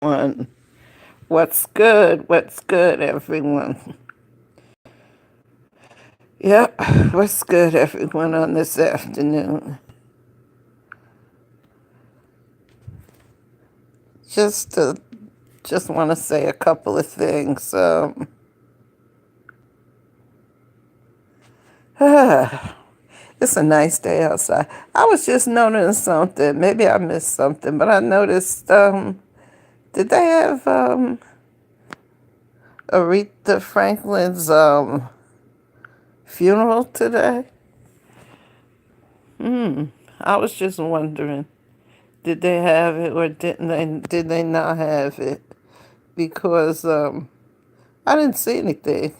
One. What's good? What's good, everyone? Yep, what's good, everyone, on this afternoon? Just to, just want to say a couple of things. It's a nice day outside. I was just noticing something. Maybe I missed something, but I noticed. Did they have Aretha Franklin's funeral today? I was just wondering. Did they have it or didn't they? Did they not have it? Because I didn't see anything.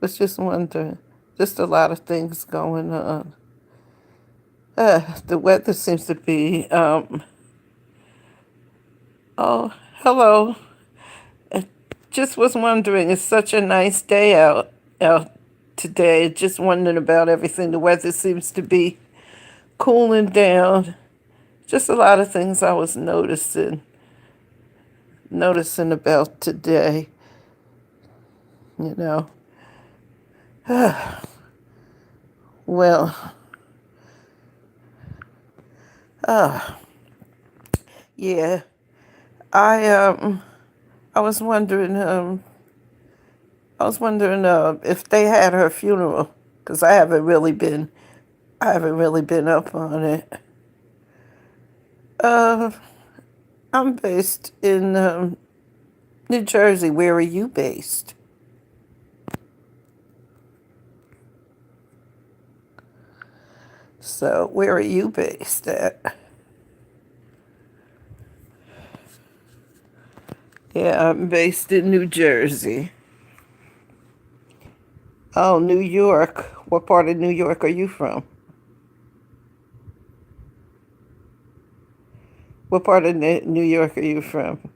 Was just wondering. Just a lot of things going on. The weather seems to be. Oh, hello. Just was wondering. It's such a nice day out today. Just wondering about everything. The weather seems to be cooling down. Just a lot of things I was noticing about today. You know. Well, yeah. I I was wondering if they had her funeral because I haven't really been up on it. Uh, I'm based in New Jersey. Where are you based? So where are you based at? Yeah, I'm based in New Jersey. Oh, New York. What part of New York are you from? What part of New York are you from?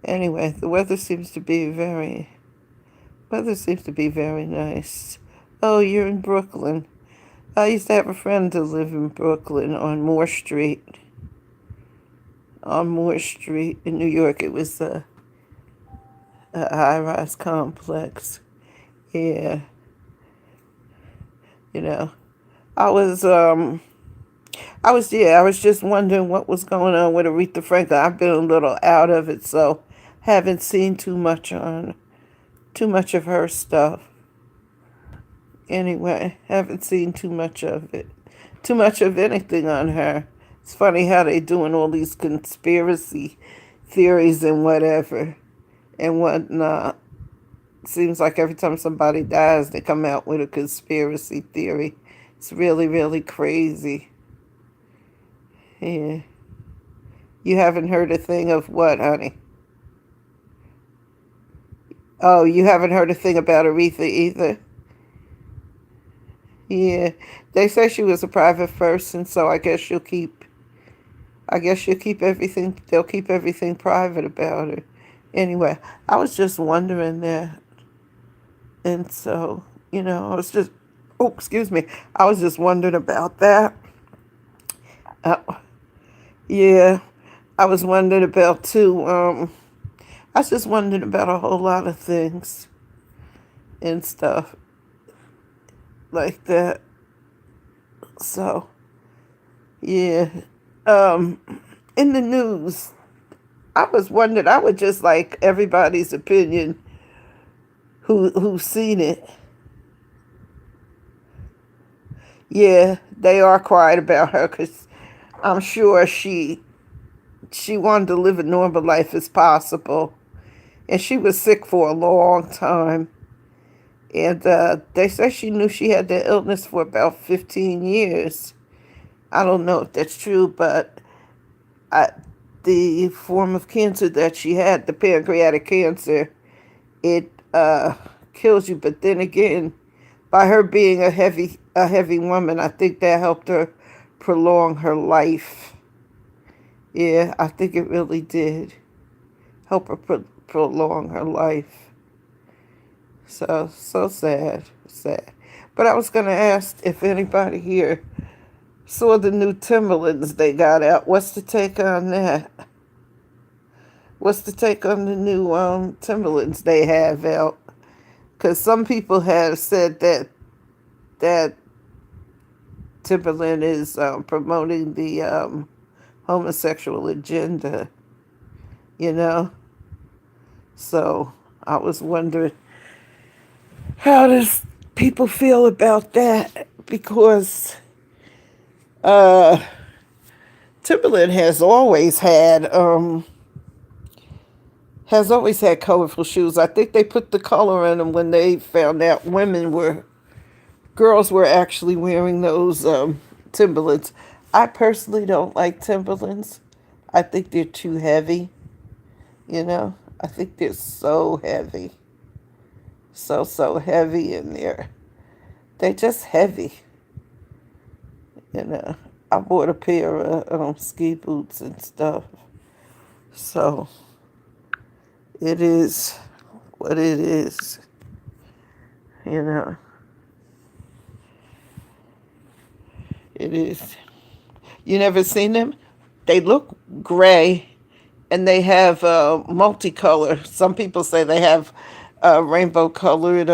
Anyway, the weather seems to be very nice. Oh, you're in Brooklyn. I used to have a friend who lived in Brooklyn on Moore Street. On Moore Street in New York, it was a high-rise complex. Yeah, you know. I was I was just wondering what was going on with Aretha Franklin. I've been a little out of it, so haven't seen too much of her stuff. Anyway, haven't seen too much of it. Too much of anything on her. It's funny how they doing all these conspiracy theories and whatever and whatnot. Seems like every time somebody dies, they come out with a conspiracy theory. It's really, really crazy. Yeah. You haven't heard a thing of what, honey? Oh, you haven't heard a thing about Aretha either? Yeah. They say she was a private person, so I guess she'll keep everything, they'll keep everything private about her. Anyway, I was just wondering that. And so, I was just, oh, excuse me. I was just wondering about that. Uh, yeah, I was wondering about too. I was just wondering about a whole lot of things and stuff like that. So, yeah. Um, in the news, I was wondering, I would just like everybody's opinion who's seen it. Yeah, they are quiet about her because I'm sure she wanted to live a normal life as possible, and she was sick for a long time. And they say she knew she had the illness for about 15 years. I don't know if that's true, but I, the form of cancer that she had, the pancreatic cancer, it kills you. But then again, by her being a heavy woman, I think that helped her prolong her life. Yeah, I think it really did help her prolong her life. So sad, sad. But I was gonna ask if anybody here saw the new Timberlands they got out. What's the take on that? What's the take on the new Timberlands they have out? Because some people have said that Timberland is promoting the homosexual agenda, you know? So I was wondering, how does people feel about that? Because uh, Timberland has always had colorful shoes. I think they put the color in them when they found out girls were actually wearing those Timberlands. I personally don't like Timberlands. I think they're too heavy, you know? I think they're so heavy. So heavy in there. They just heavy, you know. I bought a pair of ski boots and stuff. So it is what it is, you know. It is. You never seen them? They look gray and they have multicolor. Some people say they have rainbow colored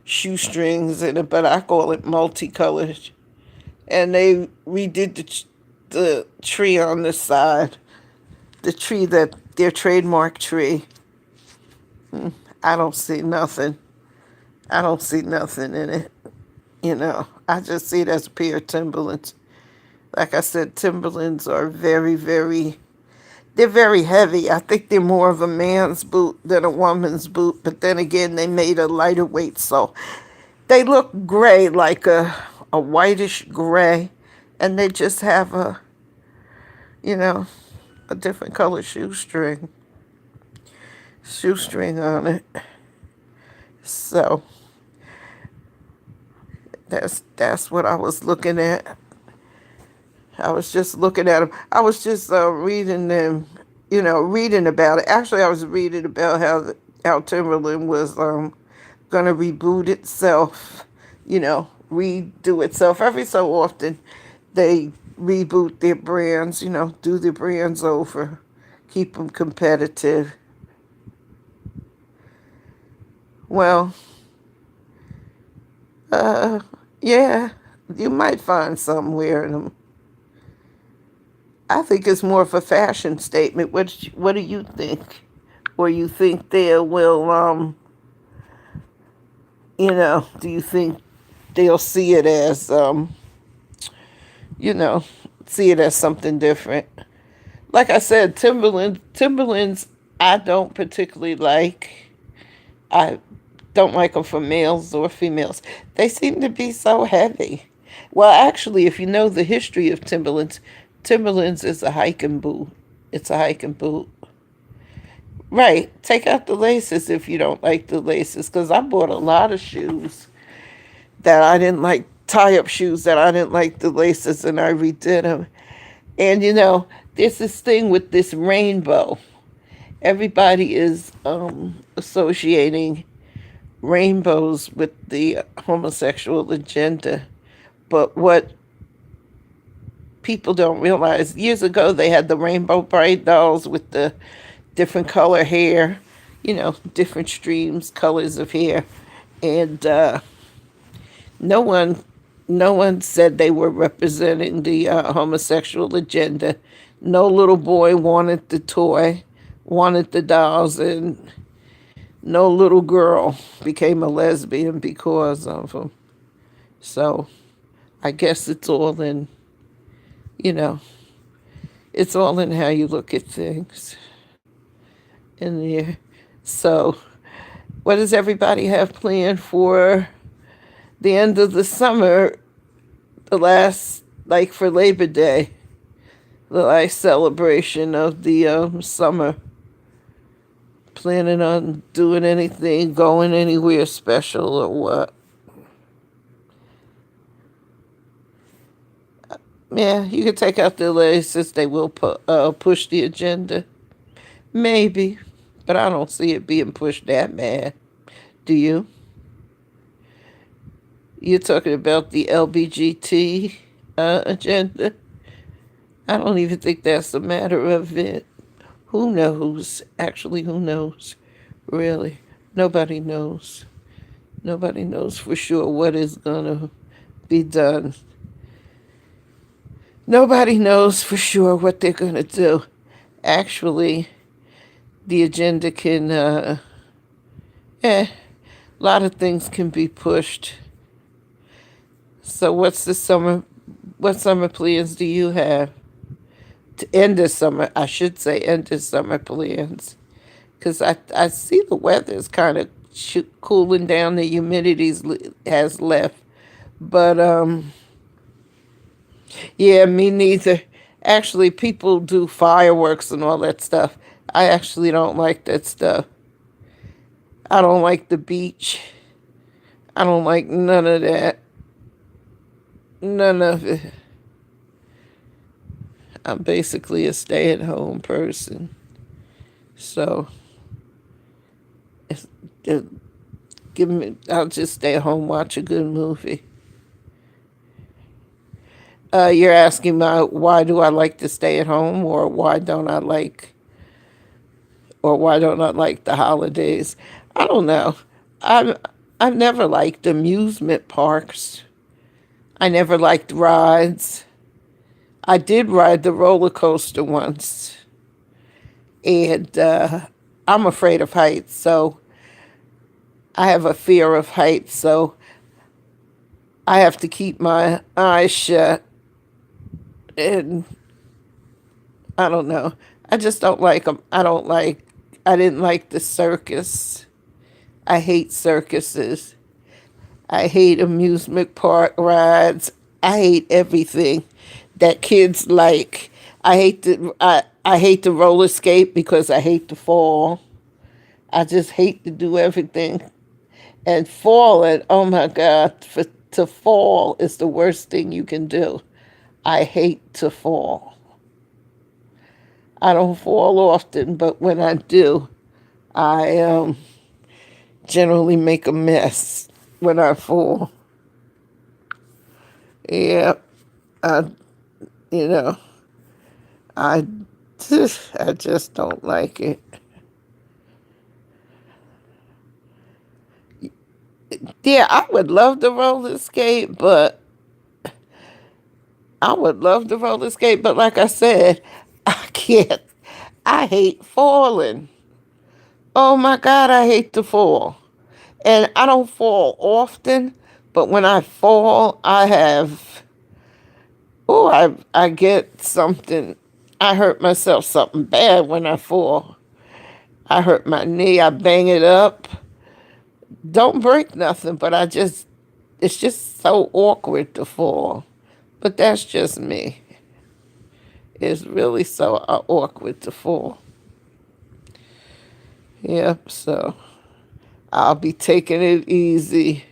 shoestrings in it, but I call it multicolored. And they redid the tree on the side, the tree that their trademark tree. I don't see nothing. I don't see nothing in it. You know, I just see it as a pair of Timberlands. Like I said, Timberlands are they're very heavy. I think they're more of a man's boot than a woman's boot. But then again, they made a lighter weight, so they look gray, like a whitish gray. And they just have you know, a different color shoestring on it. So that's what I was looking at. I was just looking at them. I was just reading them, you know, reading about it. Actually, I was reading about how Timberland was going to reboot itself, you know, redo itself. Every so often, they reboot their brands, you know, do their brands over, keep them competitive. Well, uh, yeah, you might find something wearing them. I think it's more of a fashion statement. What do you think? Or you think they will, you know, do you think they'll see it as, you know, see it as something different? Like I said, Timberlands, I don't particularly like. I don't like them for males or females. They seem to be so heavy. Well, actually, if you know the history of Timberlands, Timberlands is a hiking boot. It's a hiking boot. Right. Take out the laces if you don't like the laces. Because I bought a lot of shoes that I didn't like, tie up shoes that I didn't like the laces, and I redid them. And you know, there's this thing with this rainbow. Everybody is associating rainbows with the homosexual agenda. But what people don't realize, years ago they had the Rainbow Bright dolls with the different color hair, you know, different streams, colors of hair. And no one no one said they were representing the homosexual agenda. No little boy wanted the toy, wanted the dolls, and no little girl became a lesbian because of them. So I guess it's all in, you know, it's all in how you look at things in there. So, what does everybody have planned for the end of the summer, the last, like for Labor Day, the last celebration of the summer? Planning on doing anything, going anywhere special or what? Yeah, you could take out the laces. They will push the agenda. Maybe. But I don't see it being pushed that bad. Do you? You're talking about the LBGT agenda? I don't even think that's a matter of it. Who knows? Actually, who knows? Really? Nobody knows. Nobody knows for sure what is going to be done. Nobody knows for sure what they're going to do. Actually, the agenda can, a lot of things can be pushed. So, what summer plans do you have? To end this summer, I should say, end this summer plans. Because I see the weather is kind of cooling down, the humidity has left. But, yeah, me neither. Actually, people do fireworks and all that stuff. I actually don't like that stuff. I don't like the beach. I don't like none of that. None of it. I'm basically a stay-at-home person. So, it's, it, give me. I'll just stay at home, watch a good movie. You're asking about why do I like to stay at home, or why don't I like the holidays? I don't know. I've I've never liked amusement parks. I never liked rides. I did ride the roller coaster once, and I'm afraid of heights, so I have a fear of heights, so I have to keep my eyes shut. And I don't know. I just don't like them. I didn't like the circus. I hate circuses. I hate amusement park rides. I hate everything that kids like. I hate the roller skate because I hate to fall. I just hate to do everything. And falling, oh my God, to fall is the worst thing you can do. I hate to fall. I don't fall often, but when I do, I generally make a mess when I fall. Yeah, I, you know, I, I just don't like it. Yeah, I would love to roller skate, but like I said, I can't. I hate falling. Oh my God, I hate to fall. And I don't fall often, but when I fall, I get something. I hurt myself something bad when I fall. I hurt my knee, I bang it up. Don't break nothing, but it's just so awkward to fall. But that's just me. It's really so awkward to fall. Yep, so I'll be taking it easy.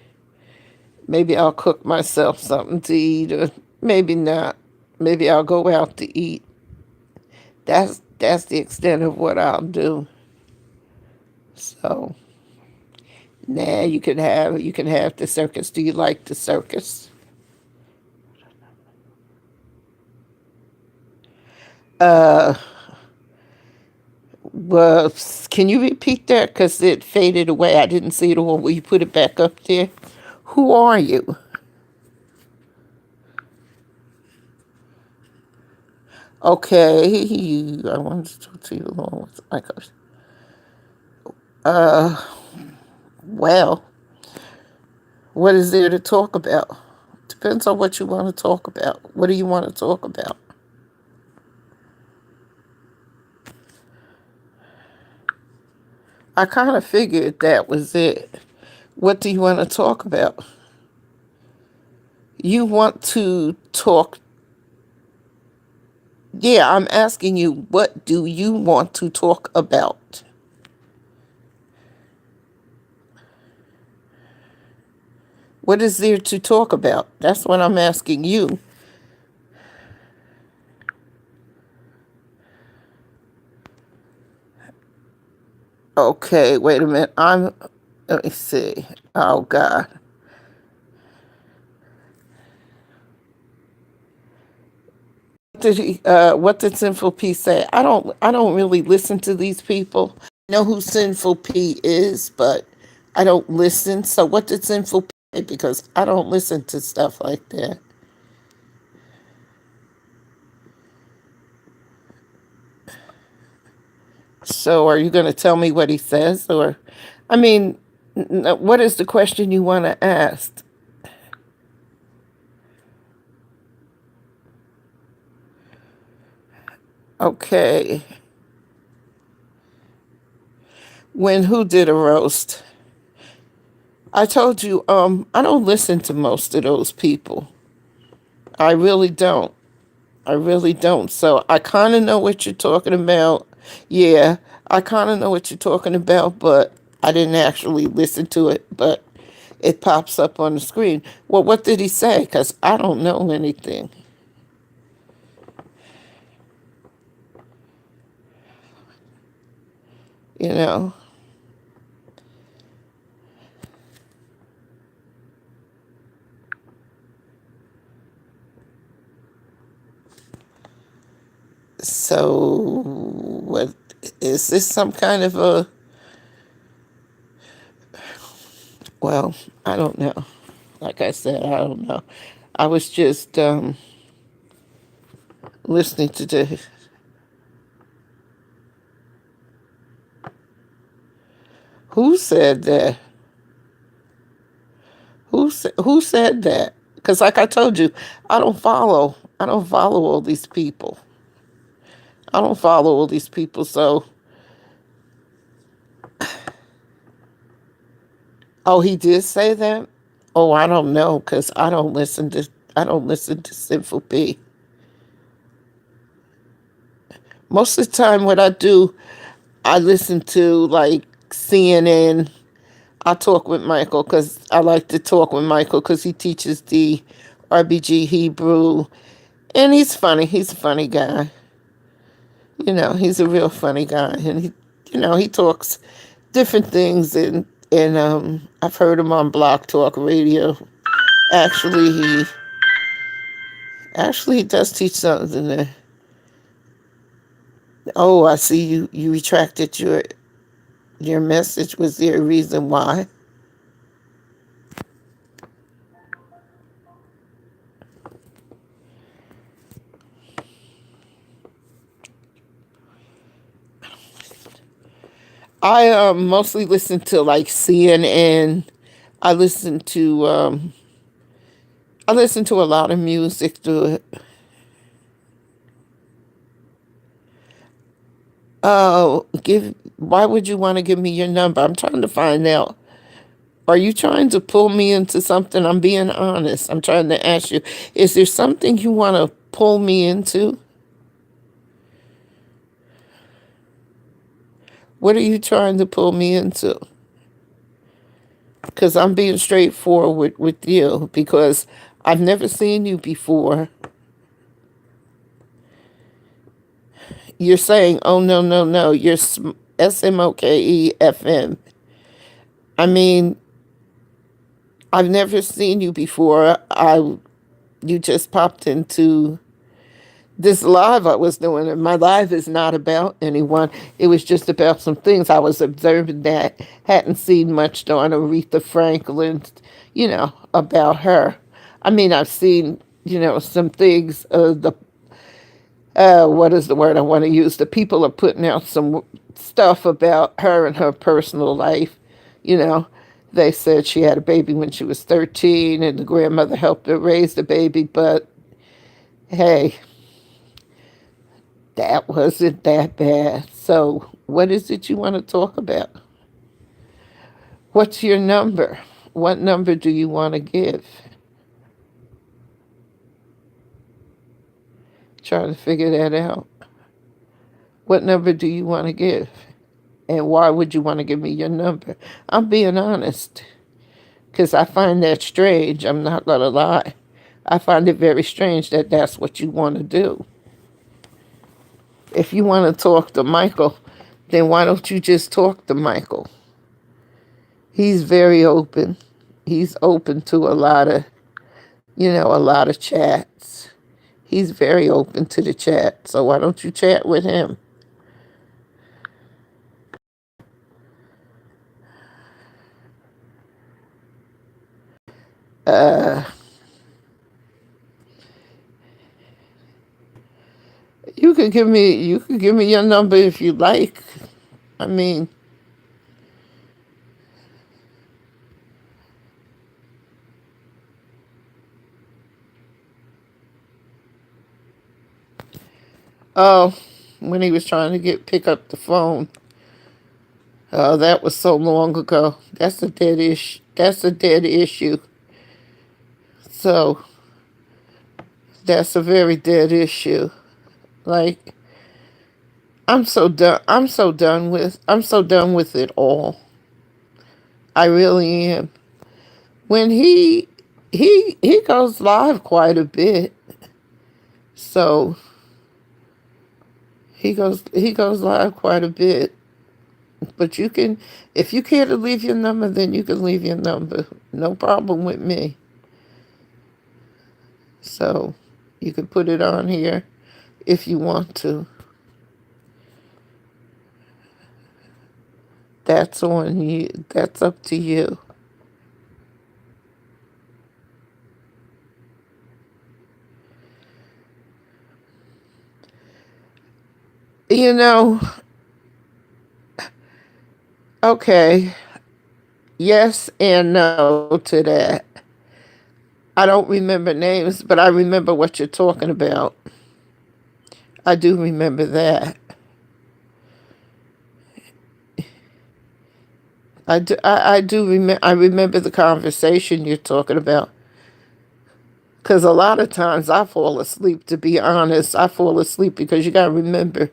Maybe I'll cook myself something to eat, or maybe not. Maybe I'll go out to eat. That's the extent of what I'll do. So, nah, you can have the circus. Do you like the circus? Uh, well, can you repeat that? Because it faded away. I didn't see it all. Will you put it back up there? Who are you? Okay, I wanted to talk to you along with my coach. Uh, well, what is there to talk about? Depends on what you want to talk about. What do you want to talk about? I kind of figured that was it. What do you want to talk about? You want to talk. Yeah, I'm asking you, what do you want to talk about? What is there to talk about? That's what I'm asking you. Okay, wait a minute. Let me see. Oh, God. what did Sinful P say? I don't really listen to these people. I know who Sinful P is, but I don't listen. So what did Sinful P say? Because I don't listen to stuff like that. So are you going to tell me what he says? Or, I mean, what is the question you want to ask? Okay. When who did a roast? I told you, I don't listen to most of those people. I really don't. I really don't. So I kind of know what you're talking about. Yeah, I kind of know what you're talking about, but I didn't actually listen to it. But it pops up on the screen. Well, what did he say? Because I don't know anything, you know. So, what is this some kind of a, well, I don't know. Like I said, I don't know. I was just listening to the, who said that? Who said that? Because like I told you, I don't follow all these people. I don't follow all these people. So, oh, he did say that. Oh, I don't know because I don't listen to Sinful P. Most of the time, what I do, I listen to like CNN. I talk with Michael because I like to talk with Michael because he teaches the RBG Hebrew, and he's funny. He's a funny guy. He's a real funny guy, and he talks different things, and I've heard him on Block Talk Radio. Actually, he does teach something there. Oh, I see you retracted your message. Was there a reason why? I mostly listen to like CNN. I listen to I listen to a lot of music through it. Oh, give. Why would you want to give me your number? I'm trying to find out. Are you trying to pull me into something? I'm being honest. I'm trying to ask you, is there something you want to pull me into? What are you trying to pull me into? Because I'm being straightforward with you because I've never seen you before. You're saying, oh, no, no, no, you're SMOKE FM. I mean, I've never seen you before. You just popped into this live I was doing, and my live is not about anyone. It was just about some things I was observing that hadn't seen much on Aretha Franklin, about her. I mean, I've seen, some things. What is the word I want to use? The people are putting out some stuff about her and her personal life. You know, they said she had a baby when she was 13, and the grandmother helped her raise the baby, but hey, that wasn't that bad. So, what is it you want to talk about? What's your number? What number do you want to give? Trying to figure that out. What number do you want to give? And why would you want to give me your number? I'm being honest because I find that strange. I'm not going to lie. I find it very strange that that's what you want to do. If you want to talk to Michael, then why don't you just talk to Michael? He's very open. He's open to a lot of chats. He's very open to the chat. So why don't you chat with him? Uh, you can give me your number if you like. I mean, oh, when he was trying to pick up the phone. Oh, that was so long ago. That's a dead issue. That's a dead issue. So that's a very dead issue. Like, I'm so done. I'm so done with it all. I really am. When he goes live quite a bit. So he goes live quite a bit. But you can, if you care to leave your number, then you can leave your number. No problem with me. So you can put it on here if you want to. That's on you. That's up to you. You know, okay, yes and no to that. I don't remember names, but I remember what you're talking about. I do remember that. I remember the conversation you're talking about. Because a lot of times I fall asleep, to be honest. I fall asleep because you got to remember,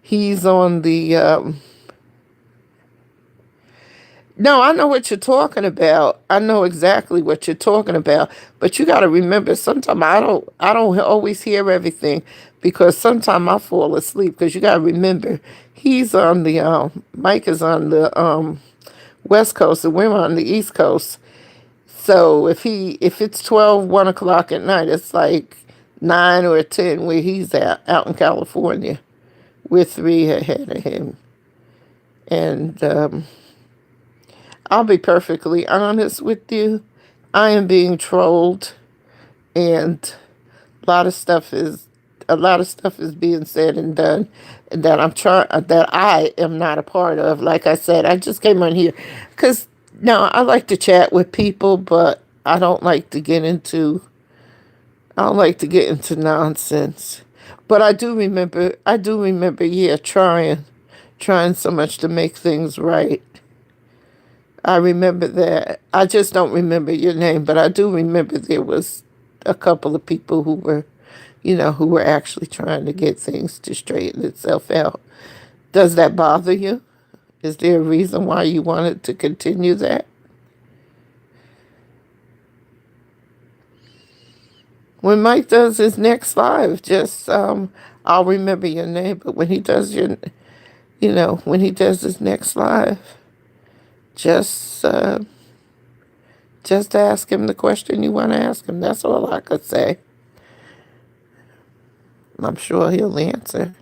he's on the. No, I know what you're talking about. I know exactly what you're talking about. But you got to remember, sometimes I don't always hear everything because sometimes I fall asleep. Because you got to remember, he's on the. Mike is on the West Coast and we're on the East Coast. So if it's 12, 1 o'clock at night, it's like 9 or 10 where he's out in California. We're 3 ahead of him. And I'll be perfectly honest with you. I am being trolled, and a lot of stuff is a lot of stuff is being said and done that I am not a part of. Like I said, I just came on here because no, I like to chat with people, but I don't like to get into nonsense. But I do remember, yeah, trying so much to make things right. I remember that. I just don't remember your name, but I do remember there was a couple of people who were actually trying to get things to straighten itself out. Does that bother you? Is there a reason why you wanted to continue that? When Mike does his next live, just I'll remember your name, but when he does his next live, just just ask him the question you want to ask him. That's all I could say. I'm sure he'll answer.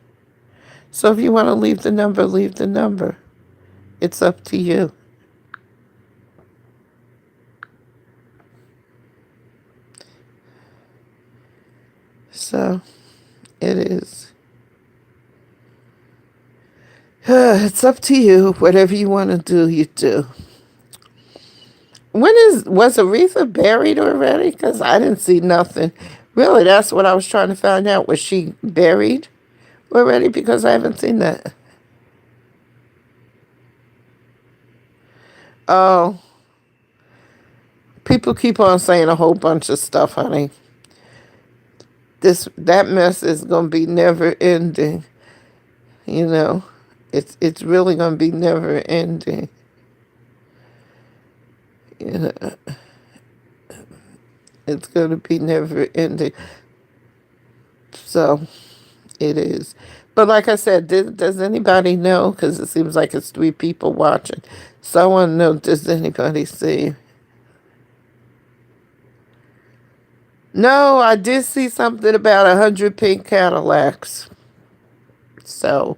So if you want to leave the number, leave the number. It's up to you. So it is. It's up to you. Whatever you want to do, you do. Was Aretha buried already? Because I didn't see nothing. Really, that's what I was trying to find out. Was she buried already? Because I haven't seen that. Oh, people keep on saying a whole bunch of stuff, honey. That mess is gonna be never ending. You know, it's really gonna be never ending. You know, it's gonna be never ending. So it is. But like I said, does anybody know? Because it seems like it's 3 people watching. So I want to know, does anybody see? No, I did see something about 100 pink Cadillacs. So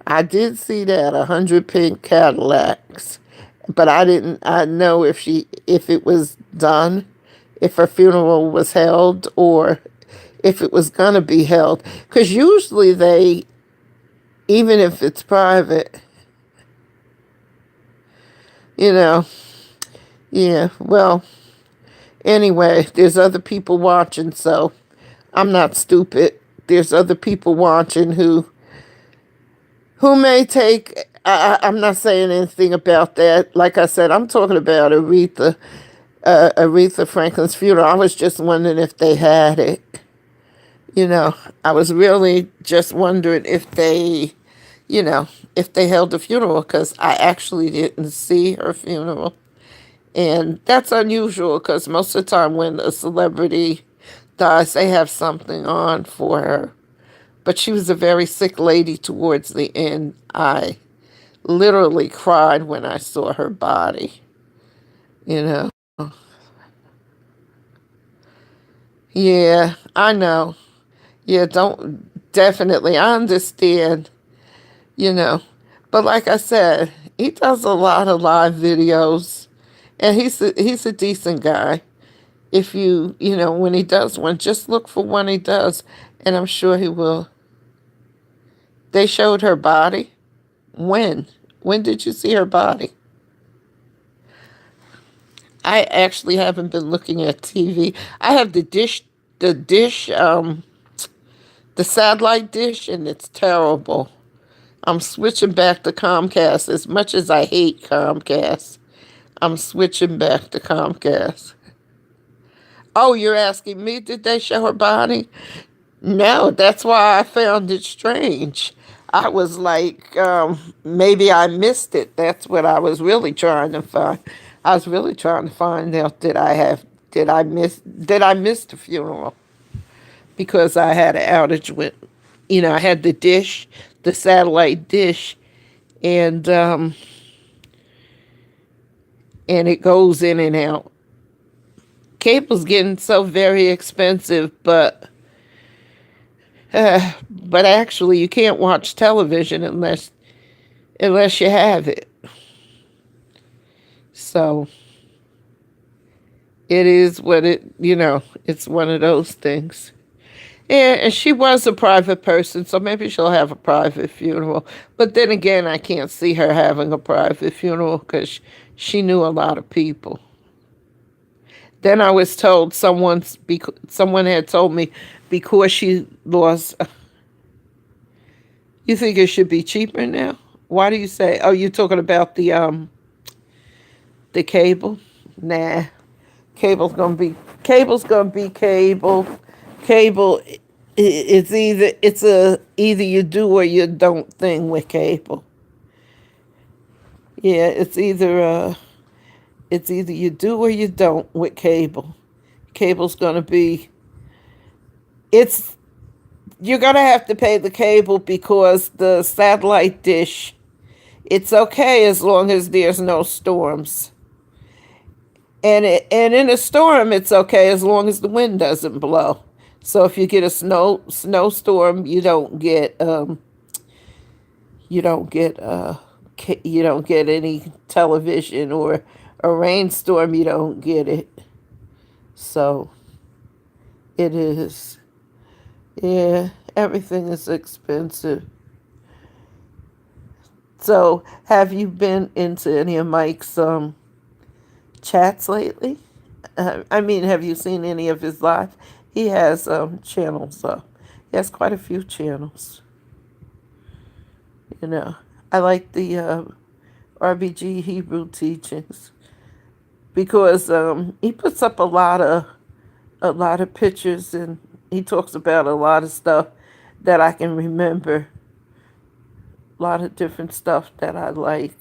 I did see that 100 pink Cadillacs, but I didn't. I know if it was done, if her funeral was held, or if it was gonna be held. Because usually they, even if it's private, you know, yeah. Well, anyway, there's other people watching, so I'm not stupid. There's other people watching who may take. I'm not saying anything about that. Like I said, I'm talking about Aretha Franklin's funeral. I was just wondering if they had it. I was really just wondering if they held the funeral because I actually didn't see her funeral. And that's unusual because most of the time when a celebrity dies, they have something on for her. But she was a very sick lady towards the end. I literally cried when I saw her body, you know. Yeah, I know. Yeah, don't definitely. I understand, you know. But like I said, he does a lot of live videos and he's a decent guy. If when he does one, just look for one he does and I'm sure he will. They showed her body. When? When did you see her body? I actually haven't been looking at TV. I have the satellite dish, and it's terrible. I'm switching back to Comcast. As much as I hate Comcast, I'm switching back to Comcast. Oh, you're asking me, did they show her body? No, that's why I found it strange. I was like, maybe I missed it. That's what I was really trying to find. I was really trying to find out did I miss the funeral because I had an outage with, I had the dish, the satellite dish, and it goes in and out. Cable's getting so very expensive, but actually you can't watch television unless you have it. So it is what it's one of those things. And she was a private person, so maybe she'll have a private funeral. But then again, I can't see her having a private funeral because she knew a lot of people. Then I was told someone had told me because she lost. You think it should be cheaper now? Why do you say? Oh, you're talking about the cable? Nah, cable's gonna be cable. Cable, it's either you do or you don't thing with cable. Yeah, it's either you do or you don't with cable. Cable's gonna be it's you're gonna have to pay the cable because the satellite dish, it's okay as long as there's no storms. And in a storm it's okay as long as the wind doesn't blow. So if you get a snowstorm, you don't get you don't get any television, or a rainstorm you don't get it. So it is, yeah, everything is expensive. So have you been into any of Mike's chats lately? I mean, have you seen any of his live? He has channels. He has quite a few channels. You know, I like the RBG Hebrew teachings because he puts up a lot of pictures, and he talks about a lot of stuff that I can remember. A lot of different stuff that I like.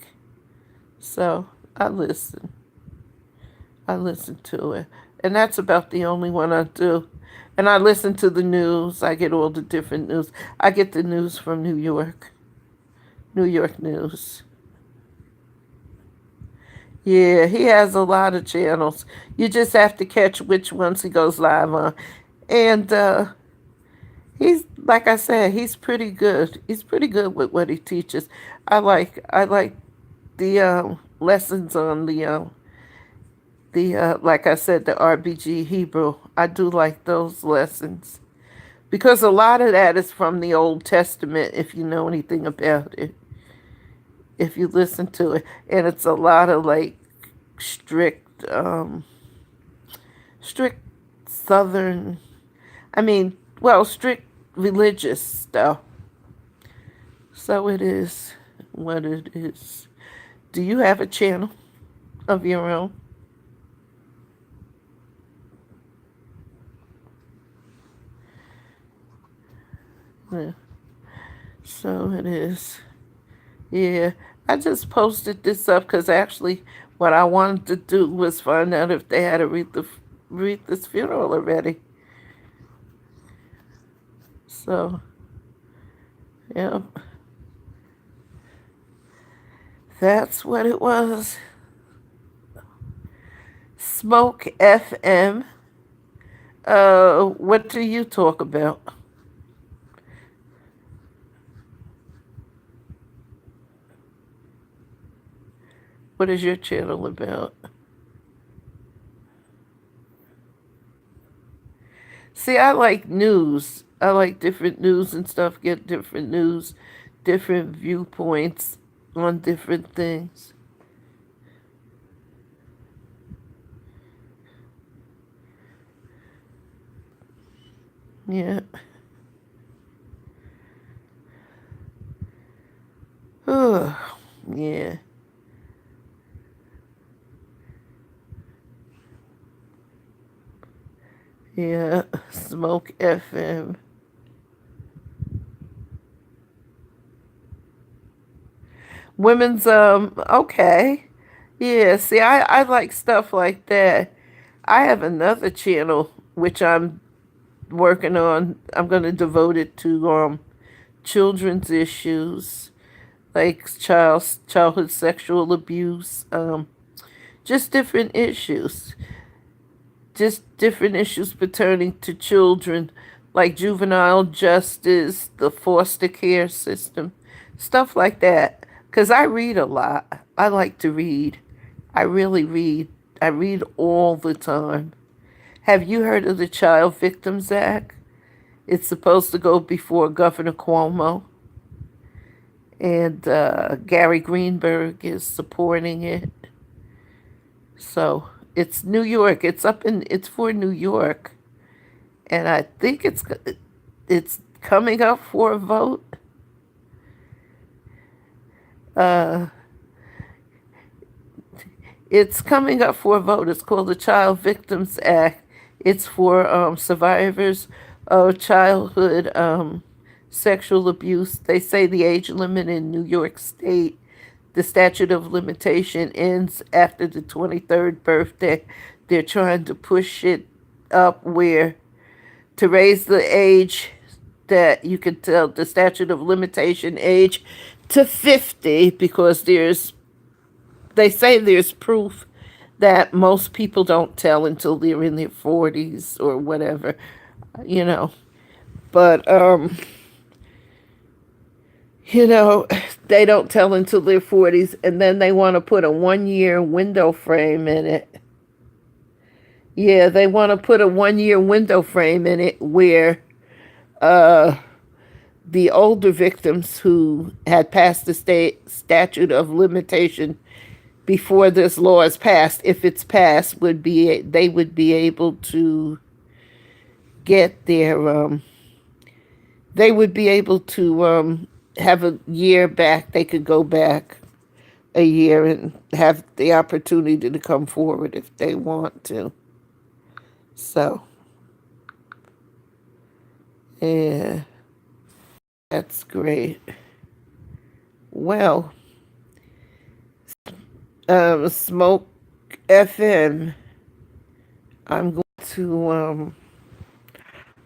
So I listen. I listen to it. And that's about the only one I do. And I listen to the news. I get all the different news. I get the news from New York. New York news. Yeah, he has a lot of channels. You just have to catch which ones he goes live on. And he's, like I said, he's pretty good. He's pretty good with what he teaches. I like the lessons on the like I said, the RBG Hebrew. I do like those lessons because a lot of that is from the Old Testament. If you know anything about it, if you listen to it, and it's a lot of like strict, strict Southern. I mean, well, strict religious stuff. So it is what it is. Do you have a channel of your own? Yeah. So it is. Yeah. I just posted this up because actually what I wanted to do was find out if they had Aretha's funeral already. So, yeah, that's what it was. Smoke FM. What do you talk about? What is your channel about? See, I like news. I like different news and stuff, get different news, different viewpoints on different things. Yeah. Yeah. Yeah. Smoke FM. Women's okay. Yeah, see, I like stuff like that. I have another channel which I'm working on. I'm gonna devote it to children's issues like childhood sexual abuse, just different issues. Just different issues pertaining to children, like juvenile justice, the foster care system, stuff like that. Because I read a lot. I like to read. I really read. I read all the time. Have you heard of the Child Victims Act? It's supposed to go before Governor Cuomo, and Gary Greenberg is supporting it. So it's New York. It's for New York, and I think it's coming up for a vote. Uh, it's coming up for a vote. It's called the Child Victims Act. It's for survivors of childhood sexual abuse. They say the age limit in New York State, the statute of limitation ends after the 23rd birthday. They're trying to push it up where to raise the age that you can tell the statute of limitation age to 50 because they say there's proof that most people don't tell until they're in their 40s or whatever, you know. But you know, they don't tell until their 40s, and then they want to put a 1 year window frame in it. Yeah, they want to put a 1 year window frame in it where uh, the older victims who had passed the state statute of limitation before this law is passed, if it's passed, they would be able to get their they would be able to have a year back. They could go back a year and have the opportunity to come forward if they want to. So, yeah, that's great. Well, Smoke FM, I'm going to,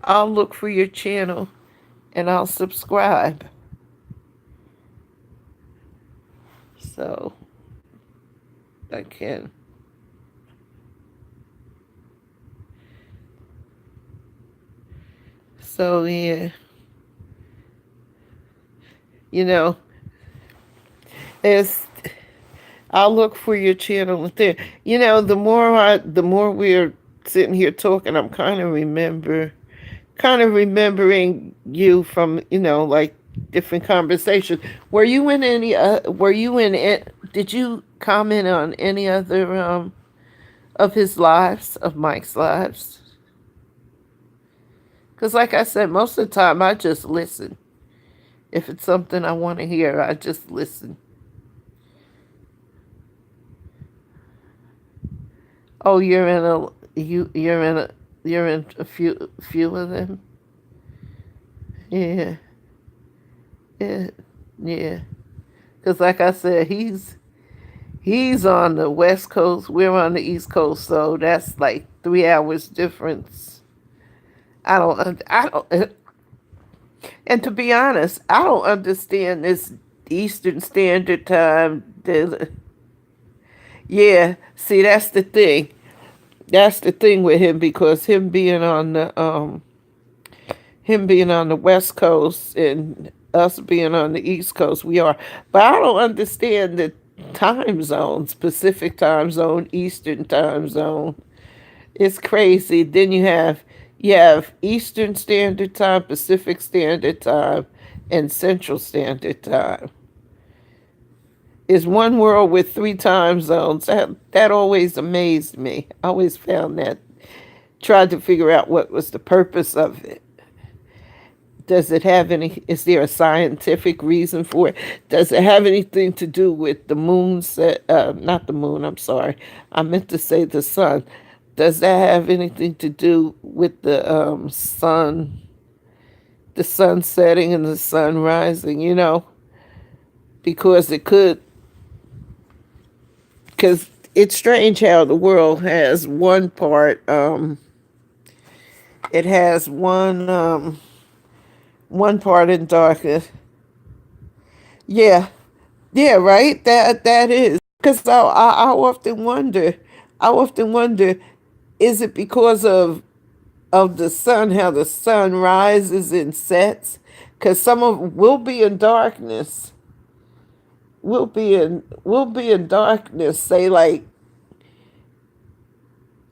I'll look for your channel and I'll subscribe. So, I can. So yeah, you know, it's I'll look for your channel there. The more we're sitting here talking, I'm kind of remembering you from, like different conversations. Were you in it? Did you comment on any other of his lives, of Mike's lives? Because, like I said, most of the time I just listen. If it's something I want to hear, I just listen. Oh, you're in a few of them. Yeah, yeah, yeah. Because, like I said, he's on the West Coast. We're on the East Coast, so that's like 3 hours difference. I don't. And to be honest, I don't understand this Eastern Standard Time. Yeah, see, that's the thing. That's the thing with him, because him being on the West Coast and us being on the East Coast, we are. But I don't understand the time zones: Pacific time zone, Eastern time zone. It's crazy. Then you have Eastern Standard Time, Pacific Standard Time, and Central Standard Time. Is one world with three time zones. That always amazed me. I always found that. Tried to figure out what was the purpose of it. Does it have any? Is there a scientific reason for it? Does it have anything to do with the moon? Not the moon. I'm sorry. I meant to say the sun. Does that have anything to do with the sun setting and the sun rising? Because it could. Because it's strange how the world has one part. It has one part in darkness. Yeah, yeah, right. That is because I often wonder. I often wonder, is it because of the sun, how the sun rises and sets? Because some of we'll be in darkness. We'll be in darkness. Say like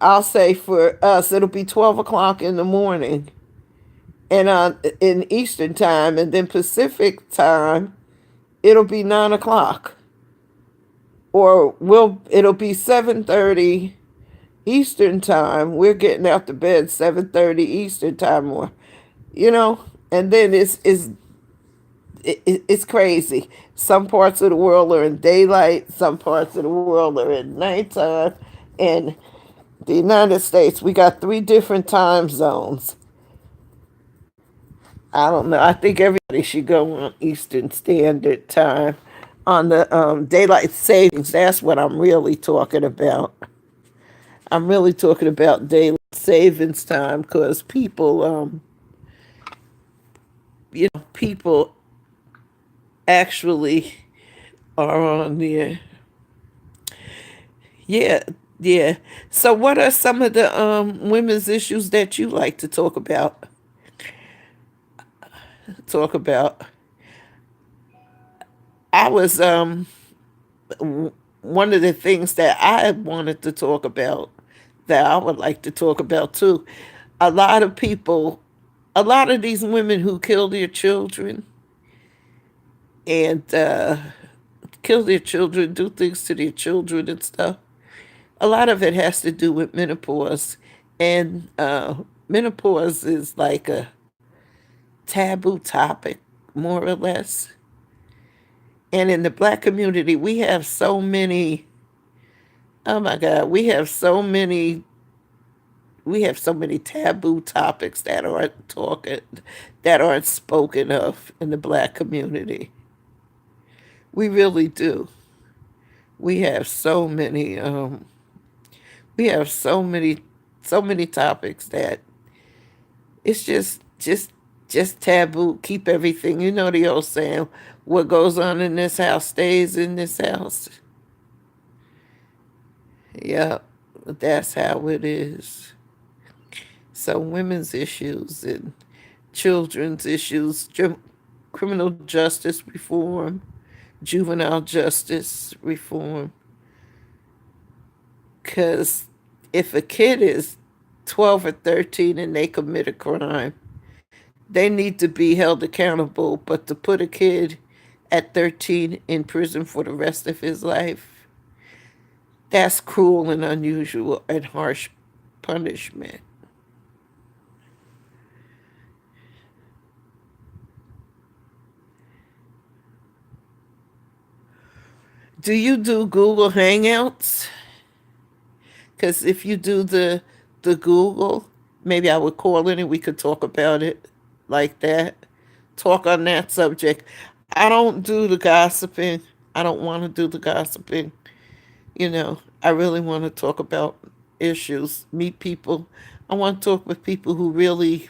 I'll say for us, it'll be 12 o'clock in the morning, and in Eastern time, and then Pacific time, it'll be 9 o'clock, or it'll be 7:30 Eastern time. We're getting out to bed 7:30 Eastern time, or and then it's crazy. Some parts of the world are in daylight, some parts of the world are in nighttime. In the United States, we got three different time zones. I don't know. I think everybody should go on Eastern Standard Time on the daylight savings. That's what I'm really talking about. I'm really talking about daylight savings time, because people actually are on there. Yeah, yeah. So, what are some of the women's issues that you like to talk about? Talk about. I was one of the things that I wanted to talk about, that I would like to talk about too. A lot of people, a lot of these women who kill their children and kill their children, do things to their children and stuff. A lot of it has to do with menopause, and menopause is like a taboo topic, more or less. And in the black community, we have so many. Oh my God, we have so many taboo topics that aren't spoken of in the black community. We really do. We have so many. We have so many topics that it's just taboo. Keep everything. You know the old saying, "What goes on in this house stays in this house." Yeah, that's how it is. So women's issues and children's issues, criminal justice reform, juvenile justice reform. Because if a kid is 12 or 13 and they commit a crime, they need to be held accountable. But to put a kid at 13 in prison for the rest of his life, that's cruel and unusual and harsh punishment. Do you do Google Hangouts? Because if you do the Google, maybe I would call in and we could talk about it like that. Talk on that subject. I don't do the gossiping. I don't want to do the gossiping. I really want to talk about issues, meet people. I want to talk with people who really,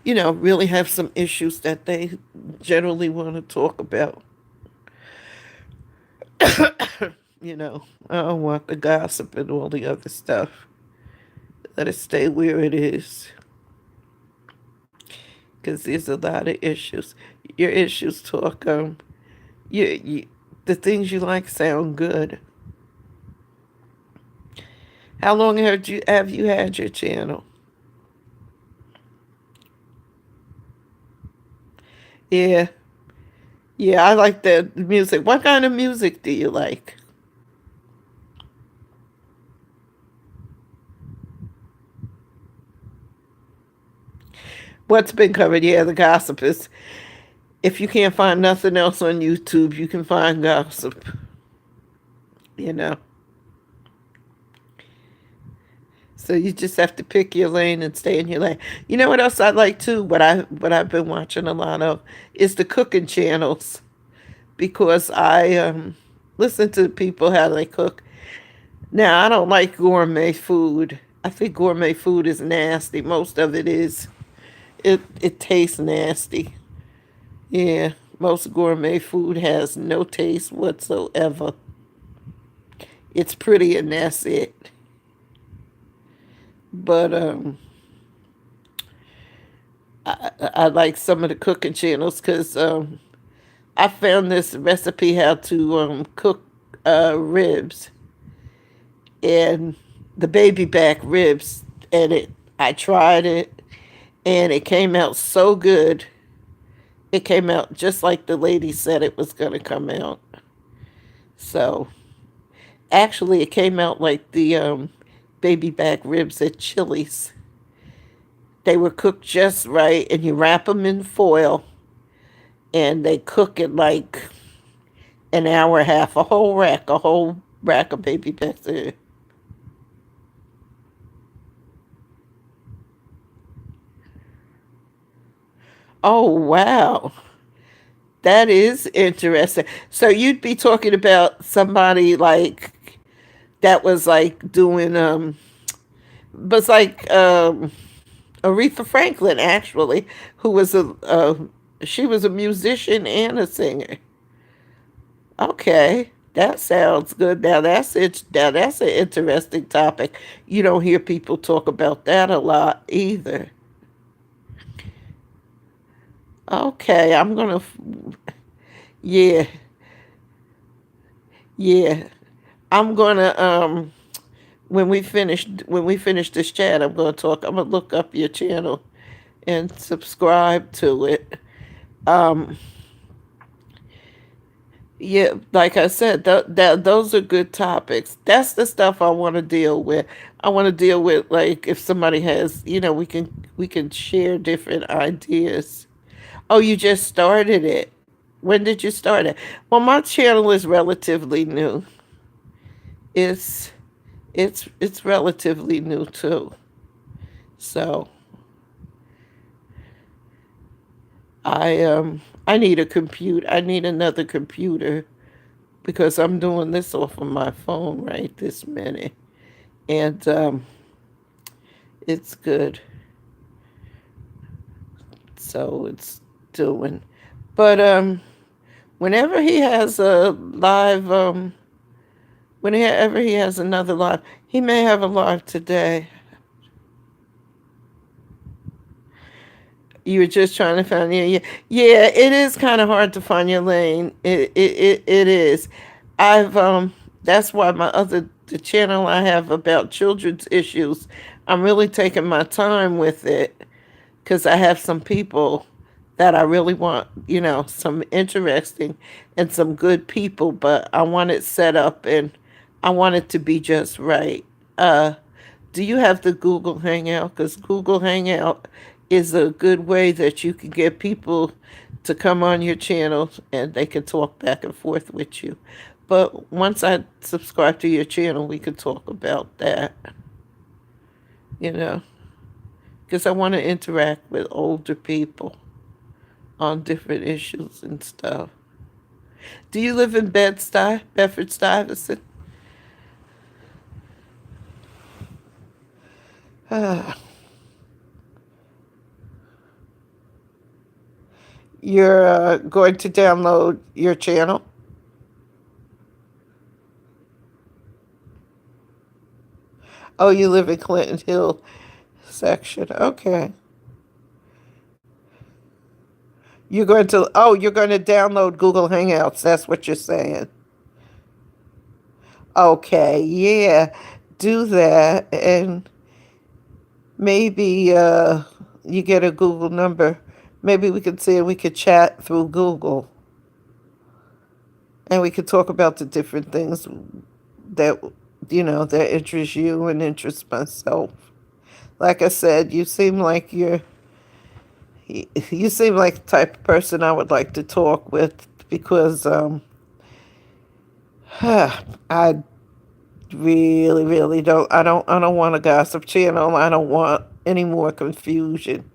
really have some issues that they generally want to talk about. I don't want the gossip and all the other stuff. Let it stay where it is. Because there's a lot of issues. Your issues talk, you, the things you like sound good. How long have you had your channel? Yeah, yeah, I like the music. What kind of music do you like? What's been covered? Yeah, the gossip is. If you can't find nothing else on YouTube, you can find gossip. You know, so you just have to pick your lane and stay in your lane. You know what else I like too? What I've been watching a lot of is the cooking channels because I listen to people how they cook. Now I don't like gourmet food. I think gourmet food is nasty. Most of it is. It tastes nasty. Yeah, most gourmet food has no taste whatsoever. It's pretty and that's it. But I like some of the cooking channels because I found this recipe how to cook ribs and the baby back ribs, and I tried it and it came out so good. It came out just like the lady said it was going to come out. So actually, it came out like the baby back ribs at Chili's. They were cooked just right, and you wrap them in foil, and they cook it like an hour and a half, a whole rack of baby backs. Oh wow, that is interesting. So you'd be talking about somebody like that was like doing was like Aretha Franklin actually, who was she was a musician and a singer. Okay, that sounds good. Now that's an interesting topic. You don't hear people talk about that a lot either. Okay, yeah, yeah. I'm gonna when we finish this chat, I'm gonna look up your channel and subscribe to it. Um, yeah, like I said, those are good topics. That's the stuff I want to deal with. I want to deal with like if somebody has, we can share different ideas. Oh, you just started it. When did you start it? Well, my channel is relatively new. It's it's relatively new too. So I need a compute. I need another computer because I'm doing this off of my phone right this minute, and it's good. So it's doing. But whenever he has a live Whenever he has another live, he may have a live today. You were just trying to find, yeah, yeah, yeah. It is kind of hard to find your lane. It is. I've That's why the channel I have about children's issues, I'm really taking my time with it because I have some people that I really want, some interesting and some good people, but I want it set up and I want it to be just right. Uh, do you have the Google Hangout? Because Google Hangout is a good way that you can get people to come on your channel and they can talk back and forth with you. But once I subscribe to your channel, we could talk about that, you know, because I want to interact with older people on different issues and stuff. Do you live in Bed-Stuy, Bedford-Stuyvesant? You're going to download your channel? Oh, you live in Clinton Hill section. Okay. You're going to download Google Hangouts. That's what you're saying. Okay, yeah. Do that and maybe you get a Google number. Maybe we could see if we could chat through Google and we could talk about the different things that that interest you and interest myself. Like I said, you seem like the type of person I would like to talk with because I really don't I don't want a gossip channel. I don't want any more confusion.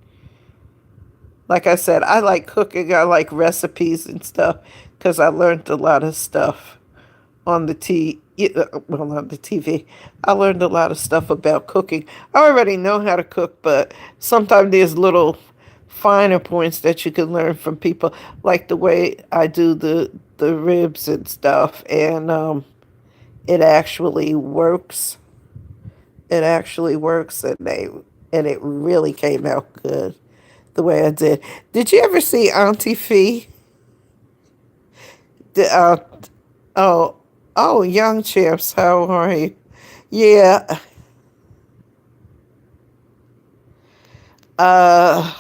Like I said, I like cooking. I like recipes and stuff because I learned a lot of stuff on the on the TV. I learned a lot of stuff about cooking. I already know how to cook, but sometimes there's little finer points that you can learn from people, like the way I do the ribs and stuff, and it actually works. It actually works, and it really came out good the way I did. Did you ever see Auntie Fee? The, oh, oh, young champs, how are you? Yeah, uh,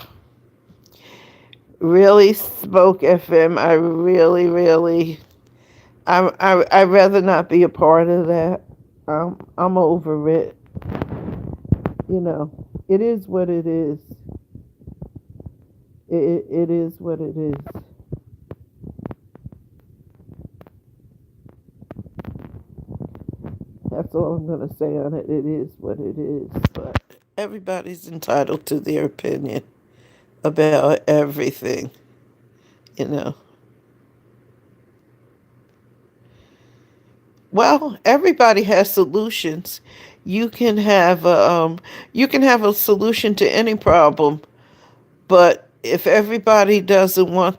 really Smoke FM. I really, I'd rather not be a part of that. I'm over it. It is what it is. It is what it is. That's all I'm gonna say on it. It is what it is. But everybody's entitled to their opinion about everything. You know. Well, everybody has solutions. You can have you can have a solution to any problem, but if everybody doesn't want,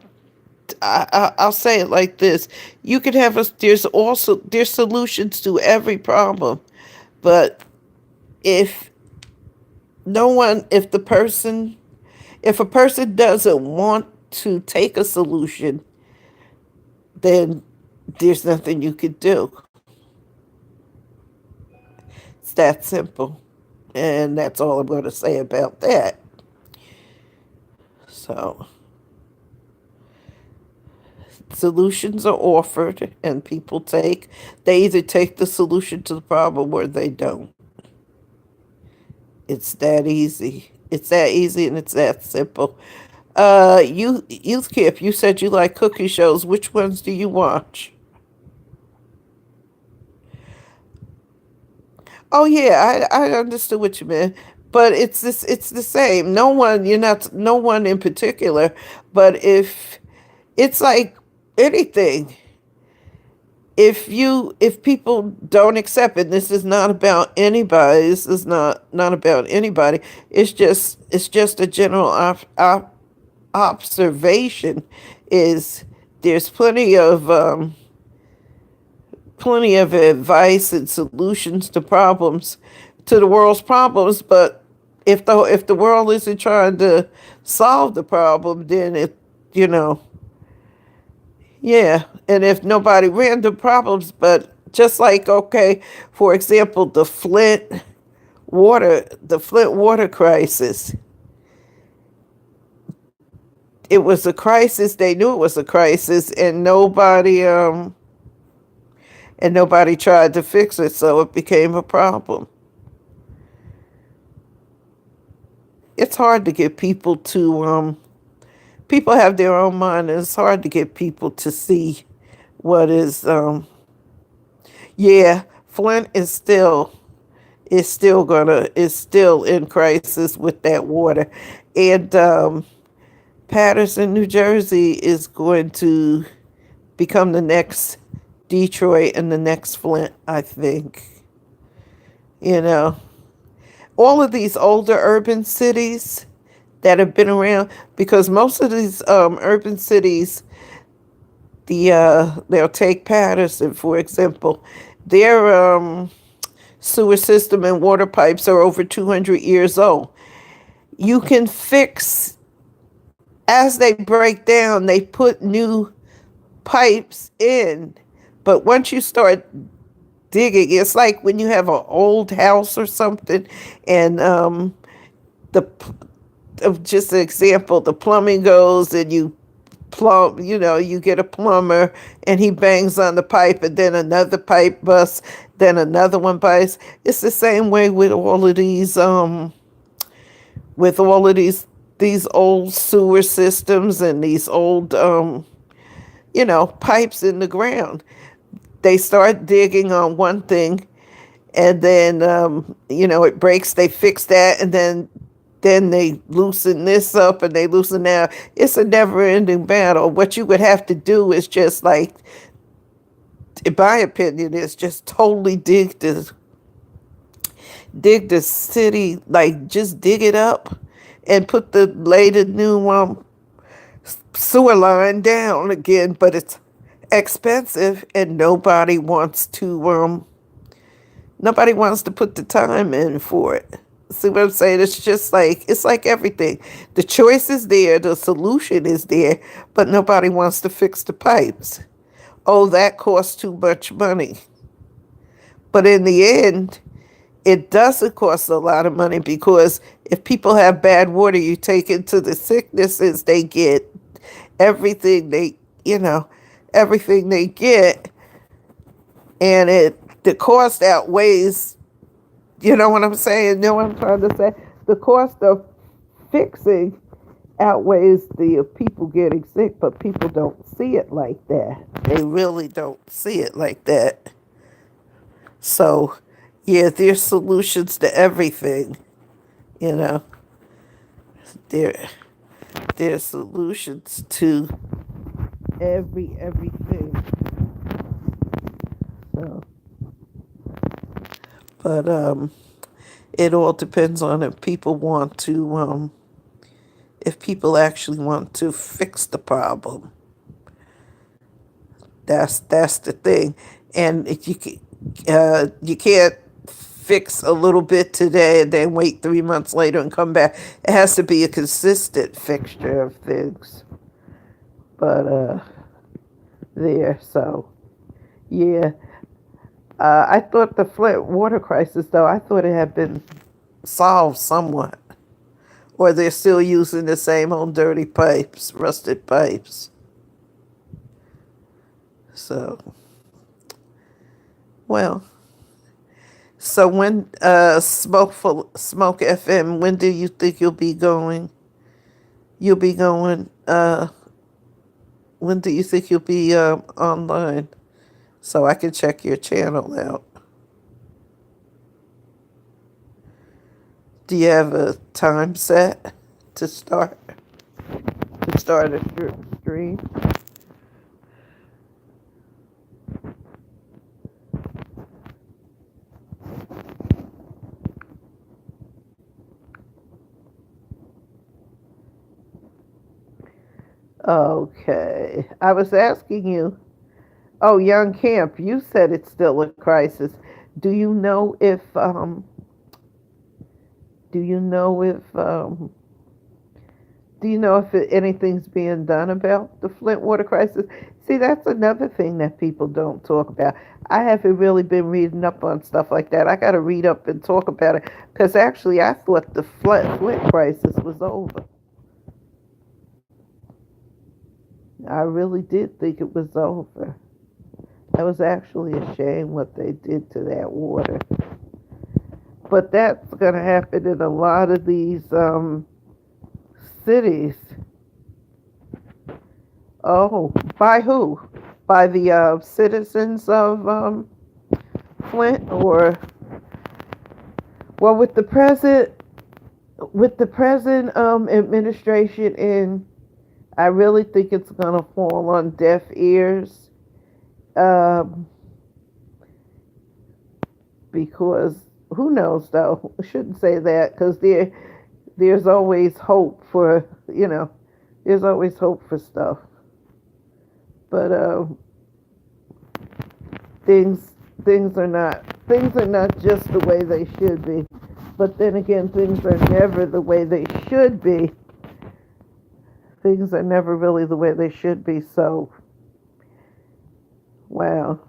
I'll say it like this: you can have a there's solutions to every problem, but if no one, if a person doesn't want to take a solution, then there's nothing you could do. It's that simple. And that's all I'm going to say about that. So, solutions are offered and people they either take the solution to the problem or they don't. It's that easy. It's that easy and it's that simple. Youth Camp, you said you like cooking shows. Which ones do you watch? Oh yeah, I understood what you meant, but it's the same. No one in particular, but if it's like anything, if people don't accept it, this is not about anybody. This is not about anybody. It's just a general observation. Is there's plenty of plenty of advice and solutions to problems, to the world's problems. But if the world isn't trying to solve the problem, then you know, yeah. And if nobody ran the problems, but just like, okay, for example, the Flint water crisis. It was a crisis. They knew it was a crisis, and nobody tried to fix it, so it became a problem. It's hard to get people to people have their own mind, and it's hard to get people to see what is yeah, Flint is still in crisis with that water. And Patterson, New Jersey is going to become the next Detroit and the next Flint, I think. You know, all of these older urban cities that have been around, because most of these urban cities, they'll take Patterson for example. Their sewer system and water pipes are over 200 years old. You can fix as they break down. They put new pipes in, but once you start digging, it's like when you have an old house or something, and the just an example, the plumbing goes and you get a plumber and he bangs on the pipe and then another pipe busts, then another one busts. It's the same way with all of these old sewer systems and these old pipes in the ground. They start digging on one thing, and then it breaks. They fix that, and then they loosen this up and they loosen that. It's a never-ending battle. What you would have to do is just like, in my opinion, is just totally dig the city, like just dig it up and lay the new sewer line down again. But it's expensive, and nobody wants to put the time in for it. See what I'm saying? It's like everything. The choice is there, the solution is there, but nobody wants to fix the pipes. Oh, that costs too much money. But in the end, it doesn't cost a lot of money, because if people have bad water, you take it to the sicknesses, they get everything you know, everything they get, and the cost outweighs, you know what I'm saying? You know what I'm trying to say? The cost of fixing outweighs the people getting sick, but people don't see it like that. They really don't see it like that. So, yeah, there's solutions to everything, you know. There there's solutions to everything. So, but it all depends on if people actually want to fix the problem. That's the thing. And if you can't fix a little bit today and then wait 3 months later and come back. It has to be a consistent fixture of things. But there, so yeah. I thought the Flint water crisis, though, I thought it had been solved somewhat. Or they're still using the same old dirty pipes, rusted pipes. So, well, so when Smoke FM, when do you think you'll be going? You'll be going. When do you think you'll be online, so I can check your channel out? Do you have a time set to start a stream? Okay. I was asking you Oh, Young Camp, you said it's still a crisis. Do you know if do you know if do you know if anything's being done about the Flint water crisis? See, that's another thing that people don't talk about. I haven't really been reading up on stuff like that. I got to read up and talk about it because actually I thought the Flint crisis was over. I really did think it was over. That was actually a shame what they did to that water. But that's going to happen in a lot of these cities. Oh, by who? By the citizens of Flint, or well, with the present administration in, I really think it's going to fall on deaf ears, um, because who knows though? I shouldn't say that because there's always hope for there's always hope for stuff, but things things are not just the way they should be. But then again, things are never the way they should be. Things are never really the way they should be. So, wow,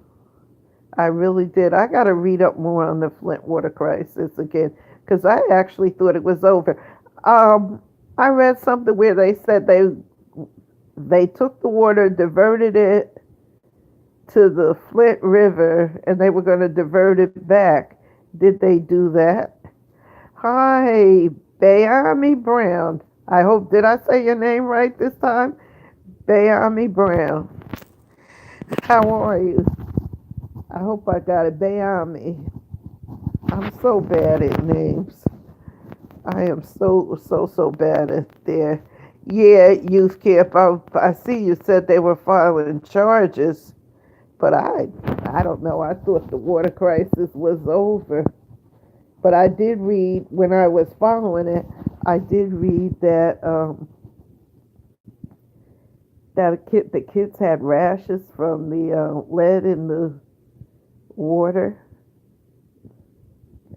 I really did. I got to read up more on the Flint water crisis again because I actually thought it was over. Um, I read something where they said they took the water, diverted it to the Flint River, and they were going to divert it back. Did they do that? Hi, Bayami Brown. I hope, did I say your name right this time? Bayami Brown. How are you? I hope I got it. Bayami. I'm so bad at names. I am so bad at there. Yeah, youth camp. I see you said they were filing charges, but I don't know. I thought the water crisis was over. But I did read when I was following it. I did read that the kids had rashes from the lead in the water.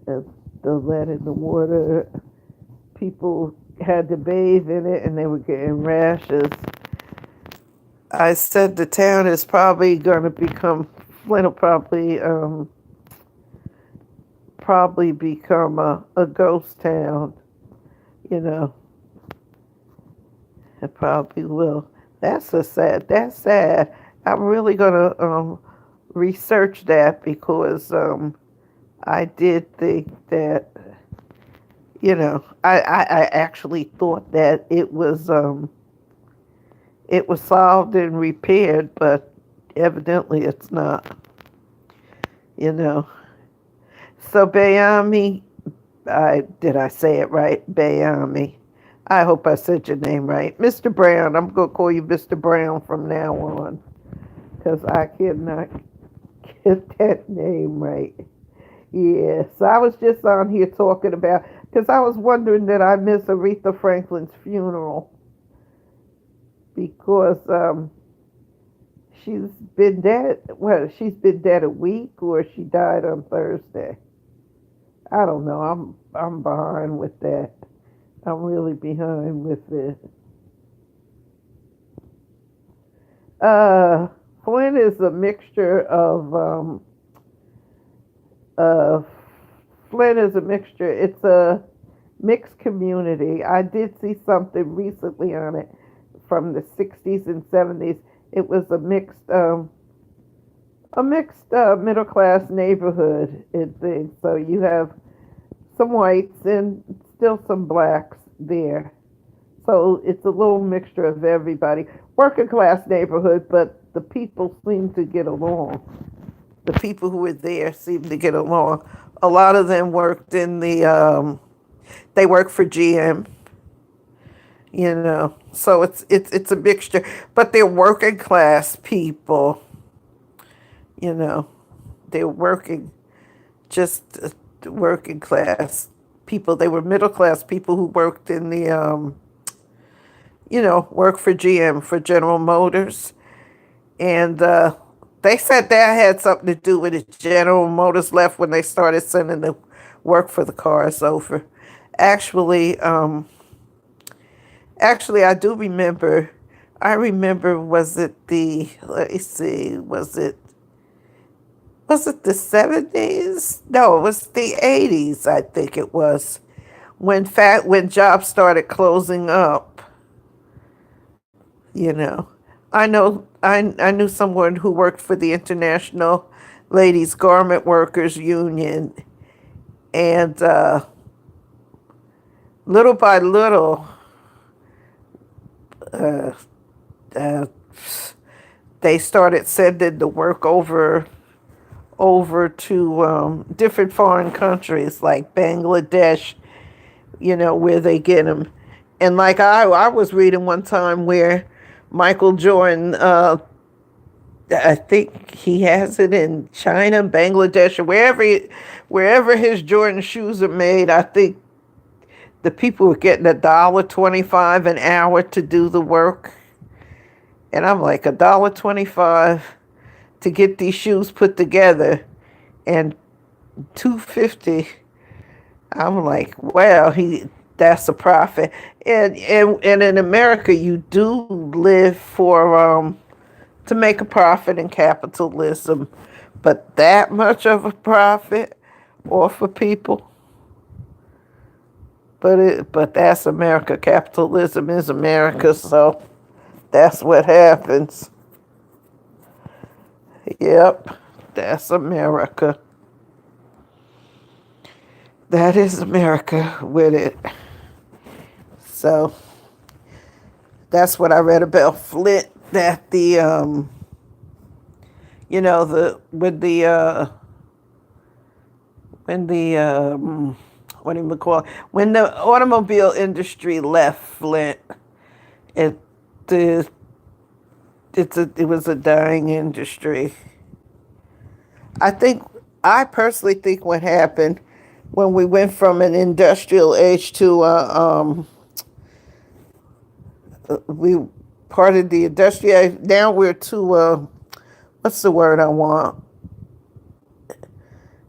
Uh, the lead in the water. People had to bathe in it, and they were getting rashes. I said the town is probably going to become. Flint will probably become a ghost town. You know, it probably will. That's a sad. That's sad. I'm really gonna research that because I did think that I actually thought that it was solved and repaired, but evidently it's not. You know. So Bayami, I say it right? Bayami. I hope I said your name right. Mr. Brown, I'm going to call you Mr. Brown from now on because I cannot get that name right. Yeah, so I was just on here talking about, because I was wondering that I missed Aretha Franklin's funeral because she's been dead, well, she's been dead a week or she died on Thursday. I don't know. I'm behind with that. I'm really behind with it. Uh, Flint is a mixture of uh, Flint is a mixture. It's a mixed community. I did see something recently on it from the '60s and '70s. It was a mixed middle class neighborhood and things. So you have some whites and still some blacks there. So it's a little mixture of everybody. Working class neighborhood, but the people seem to get along. The people who were there seem to get along. A lot of them worked in they work for GM, So it's a mixture, but they're working class people, you know. They're just working class people. They were middle class people who worked in the work for GM, for General Motors, and They said that had something to do with it. General Motors left when they started sending the work for the cars over. Actually, actually, I do remember. I remember. Was it the? Let me see. Was it the 70s? No, it was the 80s. I think it was when jobs started closing up. You know, I knew someone who worked for the International Ladies Garment Workers Union, and little by little, uh, uh, they started sending the work over to different foreign countries like Bangladesh, where they get them. And like I was reading one time where Michael Jordan, I think he has it in China, Bangladesh, or wherever his Jordan shoes are made. I think the people were getting $1.25 an hour to do the work. And I'm like, $1.25 to get these shoes put together, and 250. I'm like, wow, that's a profit. And in America, you do live for to make a profit in capitalism, but that much of a profit, or for people. But that's America. Capitalism is America, so that's what happens. Yep, that's America. That is America with it. So that's what I read about Flint. That the when the what do you call it? When the automobile industry left Flint, it the it was a dying industry. I think I personally think what happened when we went from an industrial age to we part of the industrial age. Now we're to what's the word I want?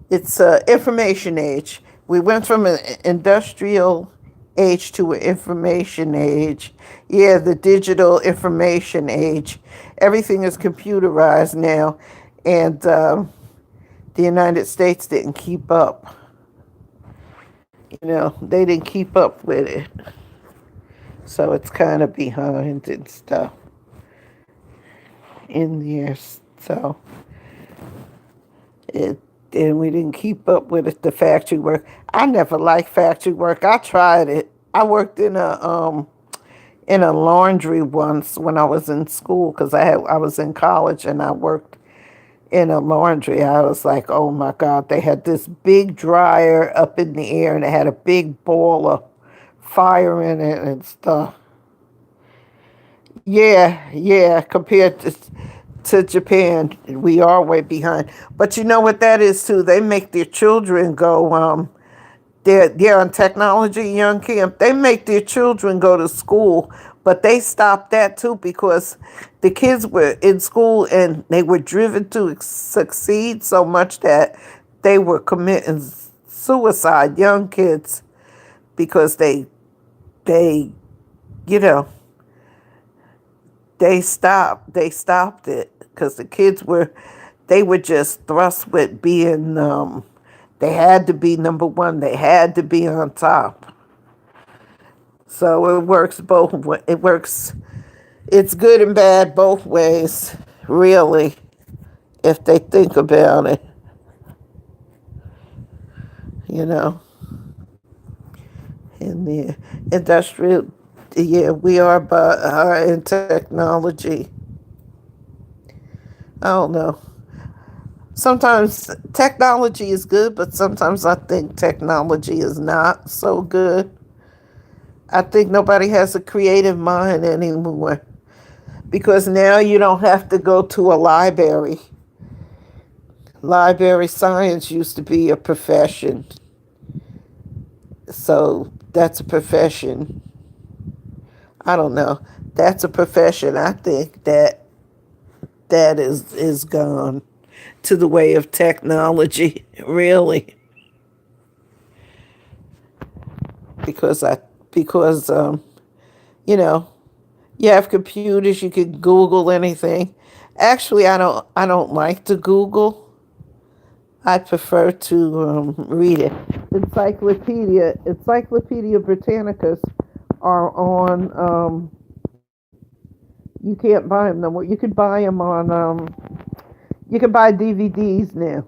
It's information age. We went from an industrial age to an information age. Yeah, the digital information age. Everything is computerized now, and the United States didn't keep up. They didn't keep up with it. So it's kind of behind and stuff in there. So it and we didn't keep up with it, the factory work. I never liked factory work. I tried it. I worked in a laundry once when I was in school because I was in college and I worked in a laundry. I was like, oh my God, they had this big dryer up in the air and it had a big ball of fire in it and stuff. Yeah, yeah, compared to Japan, we are way behind. But you know what that is too? They make their children go, they're on technology young camp. They make their children go to school, but they stopped that too because the kids were in school and they were driven to succeed so much that they were committing suicide, young kids, because they, you know, they stopped it because the kids they were just thrust with being, they had to be number one. They had to be on top. So it works both ways. It's good and bad both ways, really, if they think about it, you know. In the industrial, yeah, we are in technology. I don't know. Sometimes technology is good, but sometimes I think technology is not so good. I think nobody has a creative mind anymore because now you don't have to go to a library. Library science used to be a profession. So that's a profession. I don't know. That's a profession. I think that is gone to the way of technology, really, because I because you know, you have computers, you can Google anything. Actually, I don't like to Google. I prefer to read it. Encyclopedia Britannicas are on. You can't buy them no more. You could buy them on. You can buy DVDs now.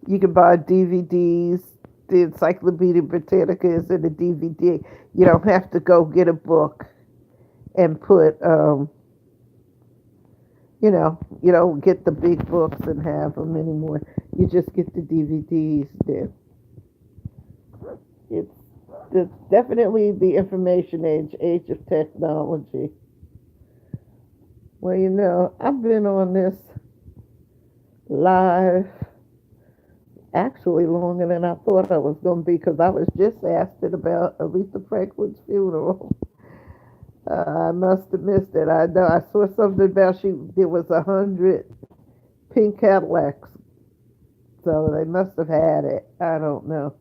You can buy DVDs. The Encyclopedia Britannica is in a DVD. You don't have to go get a book and put. You don't get the big books and have them anymore. You just get the DVDs there. It's, it's definitely the information age, age of technology. Well, I've been on this live actually longer than I thought I was going to be because I was just asked it about Aretha Franklin's funeral. I must have missed it. I know I saw something about there was 100 pink Cadillacs, so they must have had it. I don't know.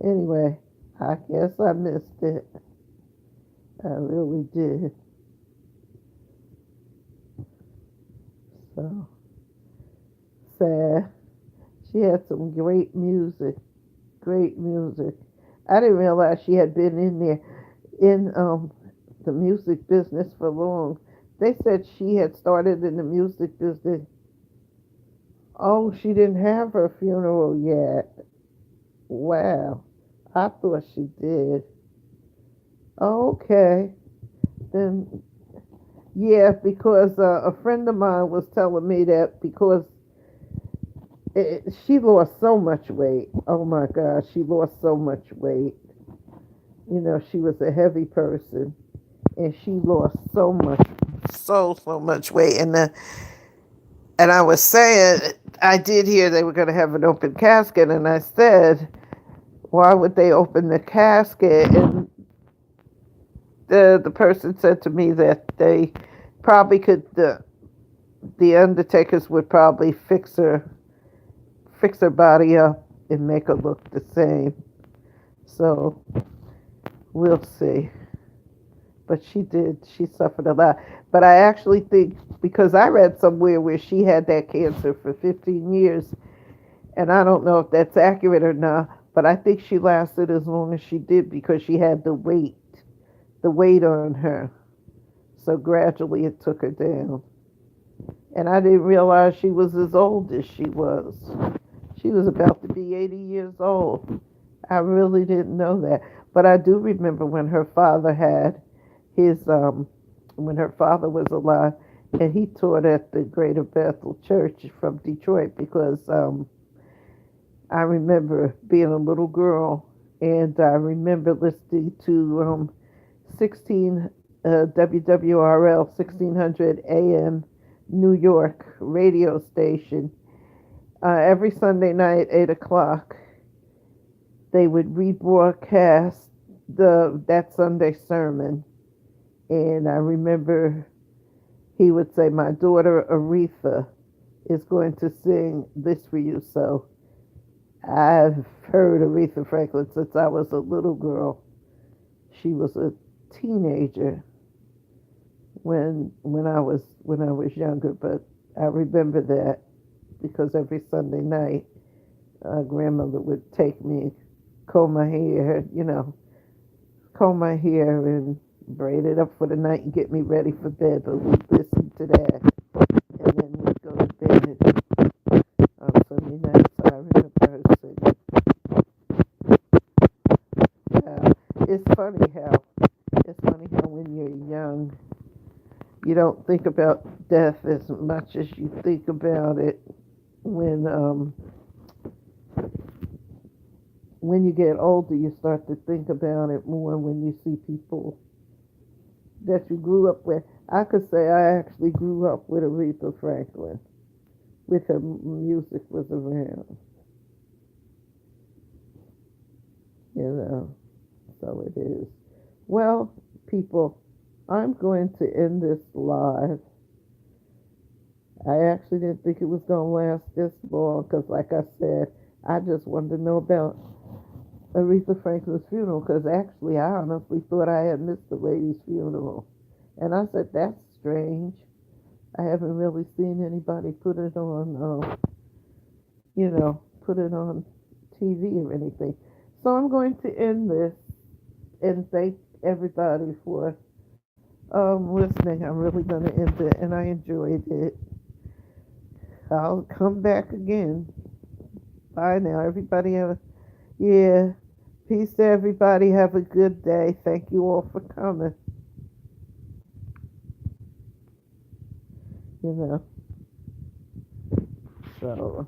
Anyway, I guess I missed it. I really did. So sad. She had some great music. Great music. I didn't realize she had been in there in the music business for long. They said she had started in the music business. Oh, she didn't have her funeral yet. Wow. I thought she did. Okay. Then, yeah, because a friend of mine was telling me that because she lost so much weight. Oh my God, she lost so much weight. She was a heavy person, and she lost so much weight. And I was saying, I did hear they were going to have an open casket, and I said, why would they open the casket? And the person said to me that they probably could the undertakers would probably fix her body up and make her look the same. So we'll see. But she suffered a lot. But I actually think, because I read somewhere where she had that cancer for 15 years, and I don't know if that's accurate or not, but I think she lasted as long as she did because she had the weight on her. So gradually it took her down. And I didn't realize she was as old as she was. She was about to be 80 years old. I really didn't know that. But I do remember his, when her father was alive, and he taught at the Greater Bethel Church from Detroit because I remember being a little girl and I remember listening to 16 WWRL 1600 AM New York radio station. Every Sunday night, 8 o'clock, they would rebroadcast that Sunday sermon, and I remember he would say, "My daughter Aretha is going to sing this for you." So I've heard Aretha Franklin since I was a little girl. She was a teenager when I was younger, but I remember that because every Sunday night, grandmother would take me, comb my hair, comb my hair and braid it up for the night and get me ready for bed. But we'd listen to that, and then we'd go to bed on Sunday nights. So I remember her singing. It's funny how when you're young, you don't think about death as much as you think about it when when you get older. You start to think about it more when you see people that you grew up with. I could say I actually grew up with Aretha Franklin, with her music was around, you know. So it is. Well, people, I'm going to end this live. I actually didn't think it was going to last this long because, like I said, I just wanted to know about Aretha Franklin's funeral because actually I honestly thought I had missed the lady's funeral. And I said, that's strange. I haven't really seen anybody put it on, put it on TV or anything. So I'm going to end this and thank everybody for listening. I'm really going to end it, and I enjoyed it. I'll come back again. Bye now, everybody. Yeah. Peace to everybody. Have a good day. Thank you all for coming. You know, so